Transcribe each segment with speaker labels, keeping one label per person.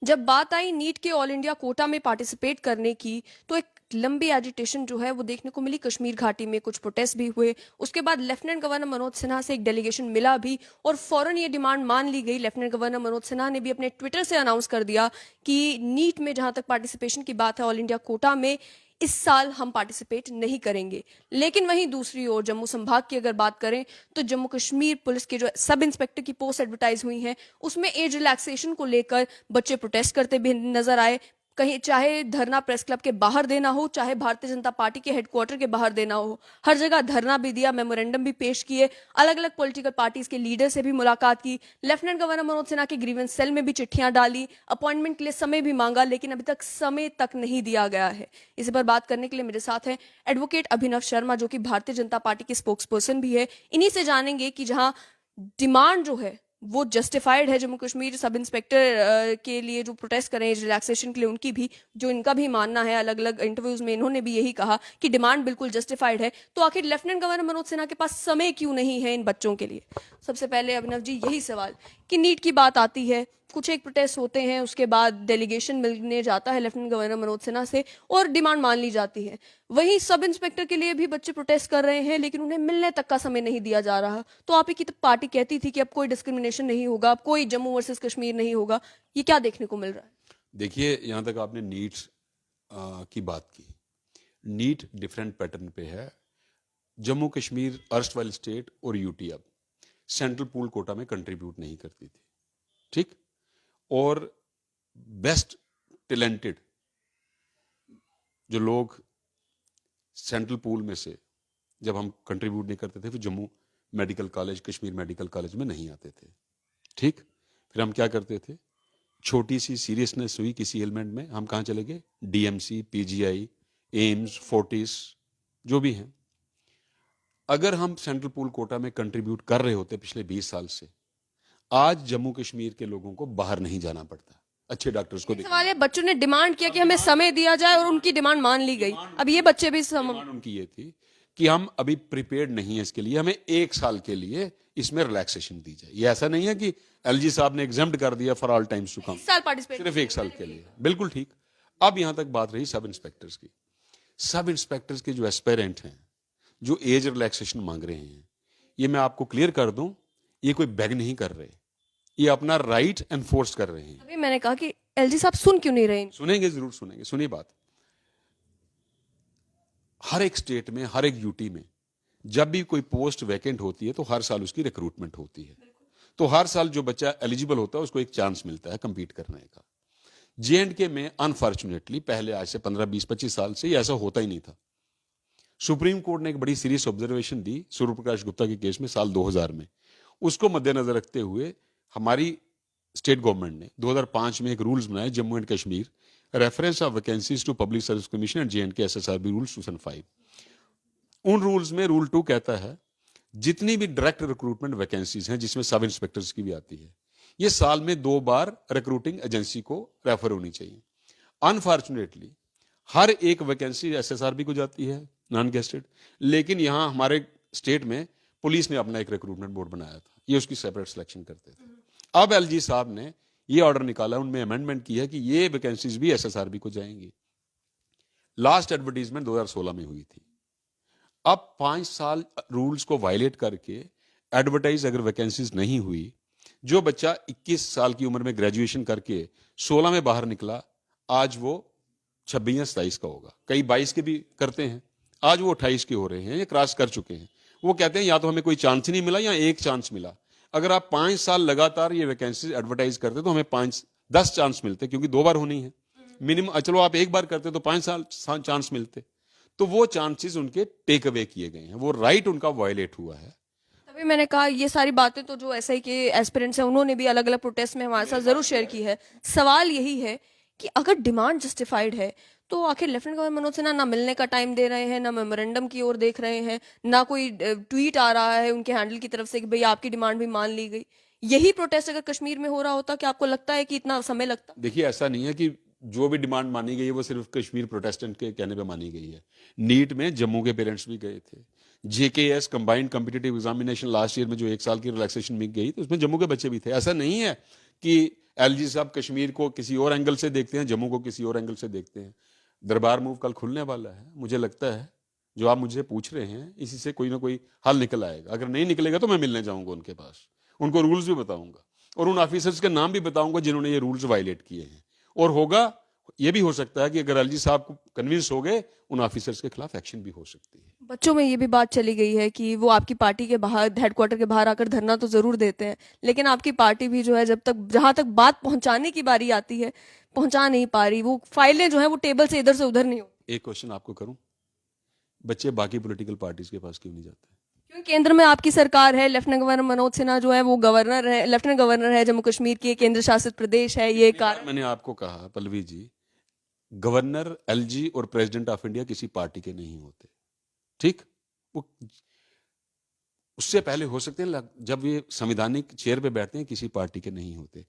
Speaker 1: जब बात आई नीट के ऑल इंडिया कोटा में पार्टिसिपेट करने की, तो एक लंबी एजिटेशन जो है वो देखने को मिली। कश्मीर घाटी में कुछ प्रोटेस्ट भी हुए। उसके बाद लेफ्टिनेंट गवर्नर मनोज सिन्हा से एक डेलीगेशन मिला भी, और फौरन ये डिमांड मान ली गई। लेफ्टिनेंट गवर्नर मनोज सिन्हा ने भी अपने ट्विटर से अनाउंस कर दिया कि नीट में जहां तक पार्टिसिपेशन की बात है, ऑल इंडिया कोटा में इस साल हम पार्टिसिपेट नहीं करेंगे। लेकिन वहीं दूसरी ओर जम्मू संभाग की अगर बात करें, तो जम्मू कश्मीर पुलिस के जो सब इंस्पेक्टर की पोस्ट एडवर्टाइज हुई हैं, उसमें एज रिलैक्सेशन को लेकर बच्चे प्रोटेस्ट करते भी नजर आए। कहीं चाहे धरना प्रेस क्लब के बाहर देना हो, चाहे भारतीय जनता पार्टी के हेडक्वार्टर के बाहर देना हो, हर जगह धरना भी दिया, मेमोरेंडम भी पेश किए, अलग अलग पॉलिटिकल पार्टीज के लीडर से भी मुलाकात की। लेफ्टिनेंट गवर्नर मनोज सिन्हा के ग्रीवेंस सेल में भी चिट्ठियां डाली, अपॉइंटमेंट के लिए समय भी मांगा, लेकिन अभी तक समय तक नहीं दिया गया है। इस पर बात करने के लिए मेरे साथ हैं एडवोकेट अभिनव शर्मा, जो कि भारतीय जनता पार्टी के स्पोक्स पर्सन भी है। इन्हीं से जानेंगे कि जहां डिमांड जो है वो जस्टिफाइड है, जम्मू कश्मीर सब इंस्पेक्टर के लिए जो प्रोटेस्ट करें रिलैक्सेशन के लिए, उनकी भी जो इनका भी मानना है, अलग अलग इंटरव्यूज में इन्होंने भी यही कहा कि डिमांड बिल्कुल जस्टिफाइड है। तो आखिर लेफ्टिनेंट गवर्नर मनोज सिन्हा के पास समय क्यों नहीं है इन बच्चों के लिए? सबसे पहले अभिनव जी यही सवाल कि नीट की बात आती है, कुछ एक प्रोटेस्ट होते हैं, उसके बाद डेलीगेशन मिलने जाता है लेफ्टिनेंट गवर्नर मनोज सिन्हा से और डिमांड मान ली जाती है। वहीं सब इंस्पेक्टर के लिए भी बच्चे प्रोटेस्ट कर रहे हैं, लेकिन उन्हें मिलने तक का समय नहीं दिया जा रहा। तो आप ही की तो पार्टी कहती थी कि अब कोई डिस्क्रिमिनेशन नहीं होगा, अब कोई जम्मू वर्सेस कश्मीर नहीं होगा। ये क्या देखने को मिल रहा है?
Speaker 2: देखिए, यहाँ तक आपने नीट की बात की। नीट डिफरेंट पैटर्न पे है। जम्मू कश्मीर अर्स्ट वाली स्टेट और यूटी अब सेंट्रल पूल कोटा में कंट्रीब्यूट नहीं करती थी, ठीक। और बेस्ट टैलेंटेड जो लोग सेंट्रल पूल में से जब हम कंट्रीब्यूट नहीं करते थे, फिर Jammu medical college, Kashmir medical college में नहीं आते थे, ठीक। फिर हम क्या करते थे, छोटी सी सीरियसनेस हुई किसी एलिमेंट में, हम कहाँ चले गए, डीएमसी, पीजीआई, एम्स, फोर्टिस, जो भी हैं। अगर हम सेंट्रल पूल कोटा में कंट्रीब्यूट कर रहे होते पिछले 20 साल से, आज जम्मू कश्मीर के लोगों को बाहर नहीं जाना पड़ता अच्छे डॉक्टर्स को देखने।
Speaker 1: सवाल है, बच्चों ने डिमांड किया कि हमें समय दिया जाए और उनकी डिमांड मान ली गई। अब ये बच्चे भी
Speaker 2: डिमांड उनकी ये थी कि हम अभी प्रिपेयर्ड नहीं है इसके लिए, हमें 1 साल के लिए इसमें रिलैक्सेशन दी जाए। ये ऐसा नहीं है कि एलजी साहब ने एग्जाम्प्ट कर दिया for all times to come,
Speaker 1: साल पार्टिसिपेट
Speaker 2: सिर्फ 1 साल के लिए, बिल्कुल ठीक। अब यहां तक बात रही सब इंस्पेक्टर्स की। सब इंस्पेक्टर्स के जो एस्पेरेंट हैं, जो एज रिलैक्सेशन मांग रहे हैं, ये मैं आपको क्लियर कर दूं, ये कोई बैग नहीं कर रहे, ये अपना राइट एनफोर्स कर रहे हैं।
Speaker 1: अभी मैंने कहा कि एलजी साहब सुन क्यों नहीं रहे?
Speaker 2: सुनेंगे, जरूर सुनेंगे। सुनिए बात, हर एक स्टेट में, हर एक यूटी में जब भी कोई पोस्ट वैकेंट होती है तो हर साल उसकी रिक्रूटमेंट होती है। तो हर साल जो बच्चा एलिजिबल होता है उसको एक चांस मिलता है कंपीट करने का। जेएंडके में अनफॉर्चुनेटली पहले आज से 15, 20, 25 साल से ऐसा होता ही नहीं था। सुप्रीम कोर्ट ने एक बड़ी सीरियस ऑब्जर्वेशन दी सूर्य प्रकाश गुप्ता के केस में साल 2000 में। उसको मद्देनजर रखते हुए हमारी स्टेट गवर्नमेंट ने 2005 में एक रूल्स बनाए, Jammu and Kashmir reference of vacancies to public service commission and J and K SSRB rules 2005। उन रूल्स में रूल 2 कहता है जितनी भी डायरेक्ट रिक्रूटमेंट वैकेंसीज हैं, जिसमें सब इंस्पेक्टर्स की भी आती है, ये साल में 2 बार रिक्रूटिंग एजेंसी को रेफर होनी चाहिए। अनफॉर्चुनेटली हर एक वैकेंसी एसएसआरबी को जाती है, नॉन गेस्टेड, लेकिन यहां हमारे स्टेट में पुलिस ने अपना एक रिक्रूटमेंट बोर्ड बनाया था, ये उसकी सेपरेट सिलेक्शन करते थे। अब एलजी साहब ने ये ऑर्डर निकाला, उनमें अमेंडमेंट की है कि ये वैकेंसीज भी एसएसआरबी को जाएंगी। लास्ट एडवर्टीजमेंट 2016 में हुई थी। अब 5 साल रूल्स को वायलेट करके एडवर्टाइज अगर वैकेंसीज नहीं हुई, जो बच्चा 21 साल की उम्र में ग्रेजुएशन करके 16 में बाहर निकला, आज वो 26 या 27 का होगा। कई 22 के भी करते हैं, आज वो 28 के हो रहे हैं, ये क्रॉस कर चुके हैं। वो कहते हैं या तो हमें कोई चांस ही नहीं मिला या एक चांस मिला। अगर आप 5 साल लगातार ये वैकेंसी एडवर्टाइज करते तो हमें 5-10 चांस मिलते, क्योंकि 2 बार होनी है मिनिमम। चलो आप 1 बार करते तो 5 साल चांस मिलते। तो वो चांसेस उनके टेक अवे किए गए हैं, वो राइट उनका वायलेट हुआ है।
Speaker 1: तभी मैंने कहा ये सारी बातें तो जो एसआई के एस्पिरेंट्स हैं उन्होंने भी अलग अलग प्रोटेस्ट में हमारे साथ जरूर शेयर की है। सवाल यही है कि अगर डिमांड जस्टिफाइड है, तो आखिर लेफ्टिनेंट गवर्नर मनोज सिन्हा ना मिलने का टाइम दे रहे हैं, ना मेमोरेंडम की ओर देख रहे हैं, ना कोई ट्वीट आ रहा है उनके हैंडल की तरफ से कि भाई आपकी डिमांड भी मान ली गई। यही प्रोटेस्ट अगर कश्मीर में हो रहा होता, क्या आपको लगता है कि इतना समय लगता?
Speaker 2: देखिए, ऐसा नहीं है कि जो भी डिमांड मानी गई है वो सिर्फ कश्मीर प्रोटेस्टेंट के कहने पे मानी गई है। नीट में जम्मू के पेरेंट्स भी गए थे। JKS combined competitive examination last year में जो 1 साल की रिलैक्सेशन में गई, तो उसमें जम्मू के बच्चे भी थे। ऐसा नहीं है कि एलजी साहब कश्मीर को किसी और एंगल से देखते हैं, जम्मू को किसी और एंगल से देखते हैं। दरबार मूव कल खुलने वाला है, मुझे लगता है जो आप मुझे पूछ रहे हैं इसी से कोई ना कोई हल निकल आएगा। अगर नहीं निकलेगा तो मैं मिलने जाऊंगा उनके पास, उनको रूल्स भी बताऊंगा और उन ऑफिसर्स के नाम भी बताऊंगा जिन्होंने ये रूल्स वायलेट किए हैं। और होगा ये भी हो सकता है कि अगर एलजी साहब को कन्विंस हो गए, उन ऑफिसर्स के खिलाफ एक्शन भी हो सकती है।
Speaker 1: बच्चों में ये भी बात चली गई है कि वो आपकी पार्टी के बाहर, हेडक्वार्टर के बाहर आकर धरना तो जरूर देते हैं, लेकिन आपकी पार्टी भी जो है जब तक, जहां तक बात पहुंचाने की बारी आती है, पहुंचा नहीं पा रही। वो फाइलें जो है वो टेबल से इधर से उधर नहीं होती।
Speaker 2: एक क्वेश्चन आपको करूं, बच्चे बाकी पॉलिटिकल पार्टीज के पास क्यों नहीं जाते?
Speaker 1: क्योंकि केंद्र में आपकी सरकार है, लेफ्टिनेंट गवर्नर मनोज सिन्हा जो है वो गवर्नर है, लेफ्टिनेंट गवर्नर है जम्मू कश्मीर के, केंद्र शासित प्रदेश है, ये कारण।
Speaker 2: मैंने आपको कहा पल्लवी जी, गवर्नर, एलजी और प्रेसिडेंट ऑफ इंडिया किसी पार्टी के नहीं होते, ठीक? वो उससे पहले हो सकते हैं जब ये संवैधानिक चेयर पे बैठते हैं, किसी पार्टी के नहीं होते।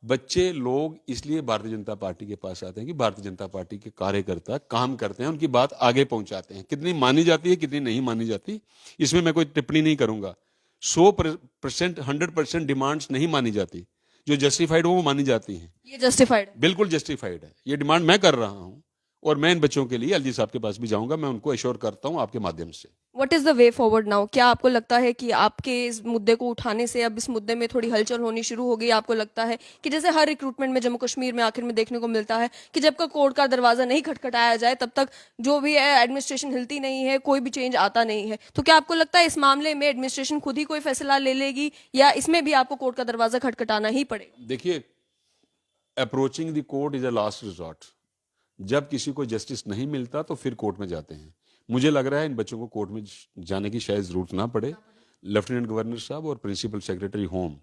Speaker 2: बच्चे लोग इसलिए भारतीय जनता पार्टी के पास आते हैं कि भारतीय जनता पार्टी के कार्यकर्ता काम करते हैं, उनकी बात आगे पहुंचाते हैं। कितनी मानी जाती है कितनी नहीं मानी जाती, इसमें मैं कोई टिप्पणी नहीं करूंगा। 100%, 100% डिमांड्स नहीं मानी जाती, जो जस्टिफाइड हो वो मानी जाती हैं।
Speaker 1: ये जस्टिफाइड।
Speaker 2: बिल्कुल जस्टिफाइड है, ये डिमांड मैं कर रहा हूं और मैं इन बच्चों के लिए एलजी साहब के पास भी जाऊंगा, मैं उनको एश्योर करता हूं आपके माध्यम से।
Speaker 1: What is the way forward now? क्या आपको लगता है कि आपके इस मुद्दे को उठाने से अब इस मुद्दे में थोड़ी हलचल होनी शुरू हो गई? आपको लगता है कि जैसे हर रिक्रूटमेंट में जम्मू कश्मीर में आखिर में देखने को मिलता है कि जब तक कोर्ट का दरवाजा नहीं खटखटाया जाए तब तक जो भी है एडमिनिस्ट्रेशन हिलती नहीं है, कोई भी चेंज आता नहीं है। तो क्या आपको लगता है इस मामले में एडमिनिस्ट्रेशन खुद ही कोई फैसला ले लेगी या इसमें भी आपको कोर्ट का दरवाजा खटखटाना ही पड़ेगा?
Speaker 2: देखिए, approaching the court is a last resort. जब किसी को जस्टिस नहीं मिलता तो फिर कोर्ट में जाते हैं। मुझे लग रहा है इन बच्चों को कोर्ट में जाने की शायद जरूरत ना पड़े। लेफ्टिनेंट गवर्नर साहब और प्रिंसिपल सेक्रेटरी होम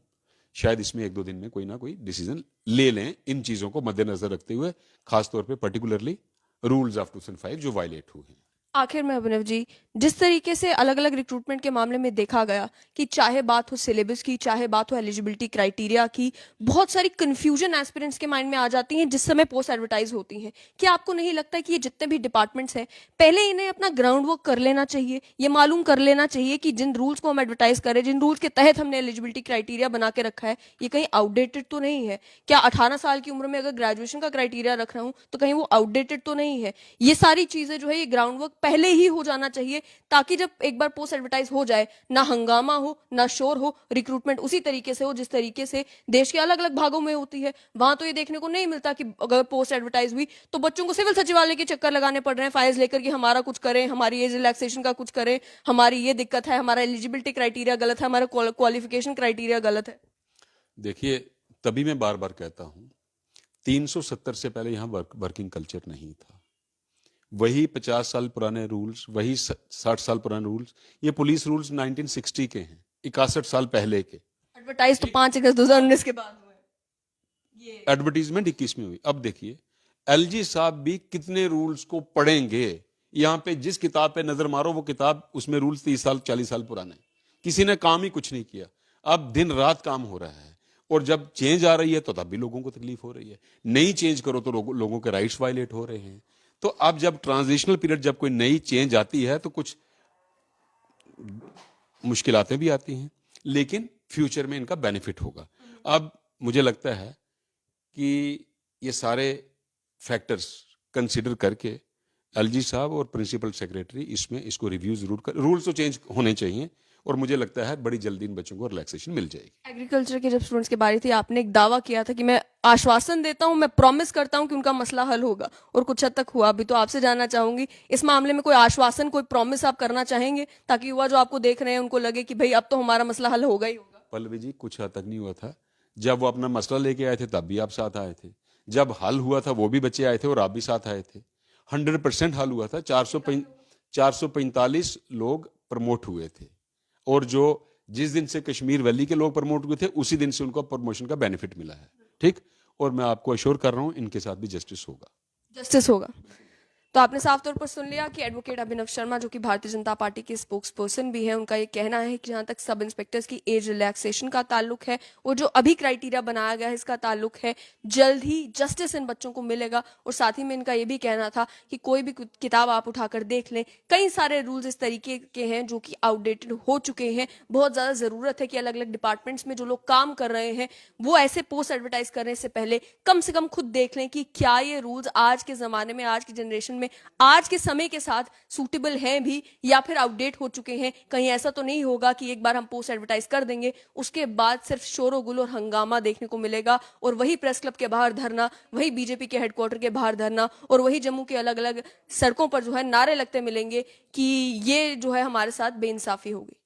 Speaker 2: शायद इसमें 1-2 दिन में कोई ना कोई डिसीजन ले लें, इन चीजों को मद्देनजर रखते हुए, खासतौर पे पर्टिकुलरली रूल्स ऑफ 2005 जो वायलेट हुए हैं।
Speaker 1: आखिर में अभिनव जी, जिस तरीके से अलग अलग रिक्रूटमेंट के मामले में देखा गया कि चाहे बात हो सिलेबस की, चाहे बात हो एलिजिबिलिटी क्राइटेरिया की, बहुत सारी कंफ्यूजन एस्पिरेंट्स के माइंड में आ जाती हैं जिस समय पोस्ट एडवर्टाइज होती हैं। क्या आपको नहीं लगता है कि ये जितने भी डिपार्टमेंट्स हैं, पहले इन्हें अपना ग्राउंड वर्क कर लेना चाहिए, ये मालूम कर लेना चाहिए कि जिन रूल्स को हम एडवर्टाइज करें, जिन रूल्स के तहत हमने एलिजिबिलिटी क्राइटेरिया बना के रखा है, ये कहीं आउटडेटेड तो नहीं है? क्या 18 साल की उम्र में अगर ग्रेजुएशन का क्राइटेरिया रख रहा हूं तो कहीं वो आउटडेटेड तो नहीं है? ये सारी चीजें जो है, ये ग्राउंड वर्क पहले ही हो जाना चाहिए ताकि जब एक बार पोस्ट एडवर्टाइज हो जाए, ना हंगामा हो, ना शोर हो, रिक्रूटमेंट उसी तरीके से हो जिस तरीके से देश के अलग अलग भागों में होती है। वहां तो ये देखने को नहीं मिलता कि अगर पोस्ट एडवर्टाइज हुई तो बच्चों को सिविल सचिवालय के चक्कर लगाने पड़ रहे हैं फाइल्स लेकर कि हमारा कुछ करें, हमारी एज रिलैक्सेशन का कुछ करें, हमारी ये दिक्कत है, हमारा एलिजिबिलिटी क्राइटेरिया गलत है, हमारा क्वालिफिकेशन क्राइटेरिया गलत है।
Speaker 2: देखिए, तभी मैं बार बार कहता हूं, 370 से पहले यहां वर्किंग कल्चर नहीं था। वही 50 साल पुराने रूल्स, वही 60 साल पुराने रूल्स, ये पुलिस रूल्स 1960 के हैं, 61 साल पहले के।
Speaker 1: एडवर्टाइज तो 5 अगस्त 2019 के बाद हुए। ये
Speaker 2: एडवर्टीजमेंट 21 में हुई। अब देखिए, एलजी साहब भी कितने रूल्स को पढ़ेंगे? यहां पे जिस किताब पे नजर मारो वो किताब, उसमें रूल्स 30 साल 40 साल पुराने, किसी ने काम ही कुछ नहीं किया। अब दिन रात काम हो रहा है और जब चेंज आ रही है तो तब भी लोगों को तकलीफ हो रही है। नहीं चेंज करो तो लोगों के राइट्स वायलेट हो रहे हैं। तो अब जब ट्रांजिशनल पीरियड, जब कोई नई चेंज आती है तो कुछ मुश्किलातें भी आती हैं, लेकिन फ्यूचर में इनका बेनिफिट होगा। अब मुझे लगता है कि ये सारे फैक्टर्स कंसीडर करके एलजी साहब और प्रिंसिपल सेक्रेटरी इसमें इसको रिव्यू जरूर कर, रूल्स तो चेंज होने चाहिए और मुझे लगता है बड़ी जल्दी इन बच्चों को रिलैक्सेशन मिल जाएगी।
Speaker 1: एग्रीकल्चर के जब स्टूडेंट्स की बारी थी, आपने एक दावा किया था कि मैं आश्वासन देता हूं, मैं प्रॉमिस करता हूं कि उनका मसला हल होगा, और कुछ हद तक हुआ भी। तो आपसे जानना चाहूंगी, इस मामले में कोई आश्वासन, कोई प्रॉमिस आप करना चाहेंगे ताकि युवा जो आपको देख रहे हैं उनको लगे कि भाई अब तो हमारा मसला हल होगा ही होगा?
Speaker 2: पल्लवी जी, कुछ हद तक नहीं हुआ था। जब वो अपना मसला लेके आए थे तब भी आप साथ आए थे, जब हल हुआ था वो भी बच्चे आए थे और आप भी साथ आए थे। 100% हल हुआ था। 445 लोग प्रमोट हुए थे और जो जिस दिन से कश्मीर वैली के लोग प्रमोट हुए थे उसी दिन से उनको प्रमोशन का बेनिफिट मिला है, ठीक? और मैं आपको अश्योर कर रहा हूं इनके साथ भी जस्टिस होगा।
Speaker 1: जस्टिस होगा। तो आपने साफ तौर पर सुन लिया कि एडवोकेट अभिनव शर्मा जो कि भारतीय जनता पार्टी के स्पोक्स पर्सन भी है, उनका ये कहना है कि जहां तक सब इंस्पेक्टर्स की एज रिलैक्सेशन का ताल्लुक है, वो जो अभी क्राइटेरिया बनाया गया है इसका ताल्लुक है, जल्द ही जस्टिस इन बच्चों को मिलेगा। और साथ ही में इनका ये भी कहना था कि कोई भी किताब आप उठाकर देख लें, कई सारे रूल्स इस तरीके के हैं जो कि आउटडेटेड हो चुके हैं। बहुत ज्यादा जरूरत है कि अलग अलग डिपार्टमेंट्स में जो लोग काम कर रहे हैं वो ऐसे पोस्ट एडवर्टाइज करने से पहले कम से कम खुद देख लें कि क्या ये रूल्स आज के जमाने में, आज की जनरेशन में, आज के समय के साथ सूटेबल हैं भी या फिर आउटडेट हो चुके हैं। कहीं ऐसा तो नहीं होगा कि एक बार हम पोस्ट एडवर्टाइज कर देंगे, उसके बाद सिर्फ शोर गुल और हंगामा देखने को मिलेगा और वही प्रेस क्लब के बाहर धरना, वही बीजेपी के हेडक्वार्टर के बाहर धरना और वही जम्मू के अलग अलग सड़कों पर जो है नारे लगते मिलेंगे कि ये जो है हमारे साथ बेइंसाफी होगी।